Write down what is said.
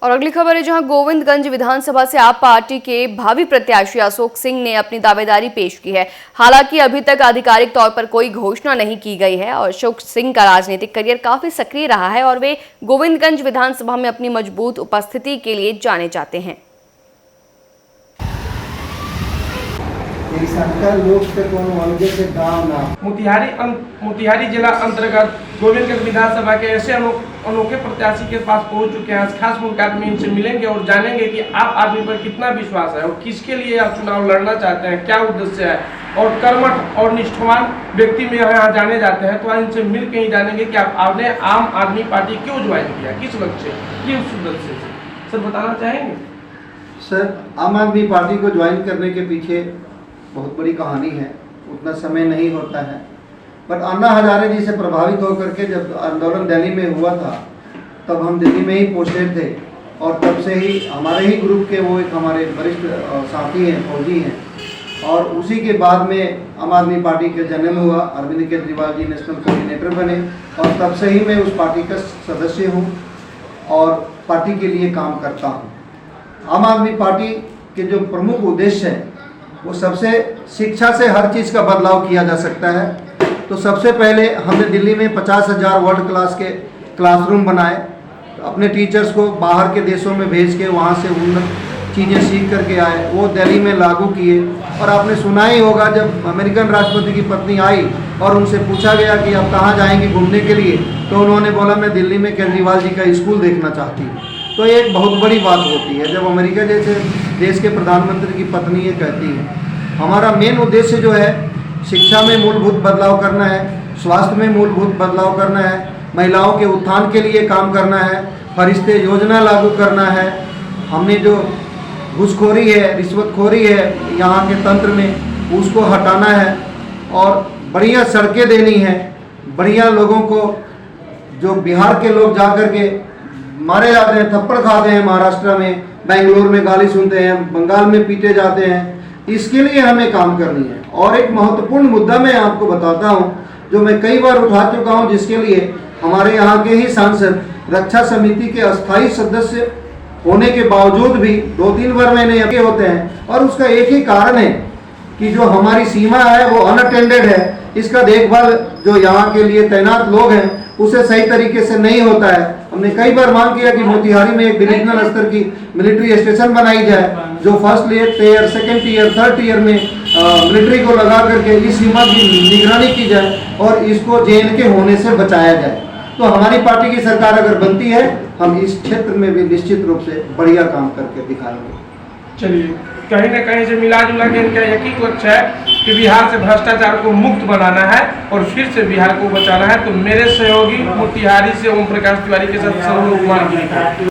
और अगली खबर है जहां गोविंदगंज विधानसभा से आप पार्टी के भावी प्रत्याशी अशोक सिंह ने अपनी दावेदारी पेश की है। हालांकि अभी तक आधिकारिक तौर पर कोई घोषणा नहीं की गई है और अशोक सिंह का राजनीतिक करियर काफी सक्रिय रहा है और वे गोविंदगंज विधानसभा में अपनी मजबूत उपस्थिति के लिए जाने जाते हैं। मोतिहारी जिला अंतर्गत गोविंदगंज विधानसभा के ऐसे अनोखे प्रत्याशी के पास पहुंच चुके हैं। आज खास मुलाकात में इनसे मिलेंगे और जानेंगे कि आप आदमी पर कितना विश्वास है और किसके लिए आप चुनाव लड़ना चाहते हैं, क्या उद्देश्य है और कर्मठ और निष्ठावान व्यक्ति में यहाँ जाने जाते हैं। तो आज इनसे मिल के ही जानेंगे कि आपने आम आदमी पार्टी क्यों ज्वाइन किया, किस लक्ष्य, किस उद्देश्य से। सर बताना चाहेंगे? सर, आम आदमी पार्टी को ज्वाइन करने के पीछे बहुत बड़ी कहानी है, उतना समय नहीं होता है। बट अन्ना हजारे जी से प्रभावित होकर के जब आंदोलन दिल्ली में हुआ था तब हम दिल्ली में ही पोस्टेड थे और तब से ही हमारे ही ग्रुप के वो एक हमारे वरिष्ठ साथी हैं, फौजी हैं। और उसी के बाद में आम आदमी पार्टी का जन्म हुआ। अरविंद केजरीवाल जी नेशनल कोऑर्डिनेटर बने और तब से ही मैं उस पार्टी का सदस्य हूँ और पार्टी के लिए काम करता हूँ। आम आदमी पार्टी के जो प्रमुख उद्देश्य है वो सबसे शिक्षा से हर चीज़ का बदलाव किया जा सकता है। तो सबसे पहले हमने दिल्ली में 50,000 वर्ल्ड क्लास के क्लासरूम बनाए, अपने टीचर्स को बाहर के देशों में भेज के वहाँ से उन्नत चीज़ें सीख करके आए, वो दिल्ली में लागू किए। और आपने सुना ही होगा जब अमेरिकन राष्ट्रपति की पत्नी आई और उनसे पूछा गया कि आप कहाँ जाएंगी घूमने के लिए, तो उन्होंने बोला मैं दिल्ली में केजरीवाल जी का स्कूल देखना चाहती हूँ। तो ये एक बहुत बड़ी बात होती है जब अमेरिका जैसे देश के प्रधानमंत्री की पत्नी ये कहती है। हमारा मेन उद्देश्य जो है शिक्षा में मूलभूत बदलाव करना है, स्वास्थ्य में मूलभूत बदलाव करना है, महिलाओं के उत्थान के लिए काम करना है, फरिश्ते योजना लागू करना है। हमने जो घूसखोरी है, रिश्वतखोरी है यहाँ के तंत्र में, उसको हटाना है और बढ़िया सड़कें देनी है। बढ़िया लोगों को, जो बिहार के लोग जा कर के मारे जाते हैं, थप्पड़ खाते हैं, महाराष्ट्र में, बेंगलोर में गाली सुनते हैं, बंगाल में पीटे जाते हैं, इसके लिए हमें काम करनी है। और एक महत्वपूर्ण मुद्दा मैं आपको बताता हूं जो मैं कई बार उठा चुका हूं, जिसके लिए हमारे यहाँ के ही सांसद रक्षा समिति के अस्थायी सदस्य होने के बावजूद भी 2-3 बार मैंने अकेले होते हैं। और उसका एक ही कारण है कि जो हमारी सीमा है वो अनअटेंडेड है, इसका देखभाल जो यहाँ के लिए तैनात लोग हैं उसे सही तरीके से नहीं होता है। हमने कई बार मांग किया कि मोतिहारी में एक डिविजनल स्तर की मिलिट्री स्टेशन बनाई जाए, जो first year, second year, third year में मिलिट्री को लगा करके इस सीमा की निगरानी की जाए और इसको जेल के होने से बचाया जाए। तो हमारी पार्टी की सरकार अगर बनती है, हम इस क्षेत्र में भी निश्चित रूप से बढ़िया काम करके दिखाएंगे। चलिए, कहीं न कहीं से मिला जुला के इनका एक ही लक्ष्य है कि बिहार से भ्रष्टाचार को मुक्त बनाना है और फिर से बिहार को बचाना है। तो मेरे सहयोगी मोतिहारी से ओम प्रकाश तिवारी के साथ सर्वकुमार गिरी।